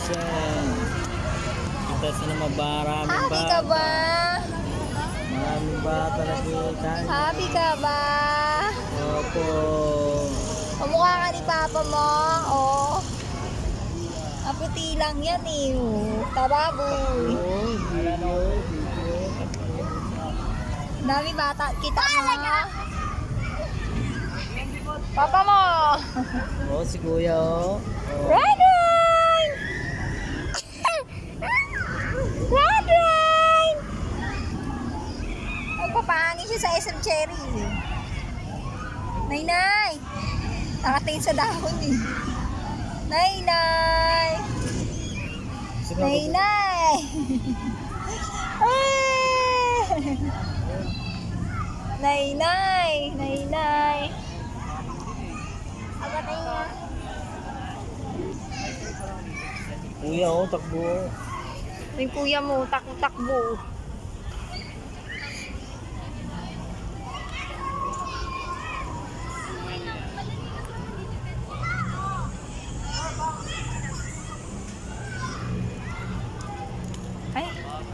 Kita sa na maraming Happy ka ba? Maraming bata nakita. Happy ka ba? Opo. Kamukha ka ni Papa mo. Oh. Aputi lang yan eh. Oh. Tababoy. Oh, video. Dami bata. Kita mo. Papa mo. Oh, si Kuya oh. Redline! Redline! Nagpapahangin siya sa SM Cherry. Nay-nay! Nakatingin sa dahon eh. Nay-nay! Nay-nay! Nay-nay! Nay-nay! Abatay nga. Kuya oh, takbo. Yung kuya mo, takbo-takbo.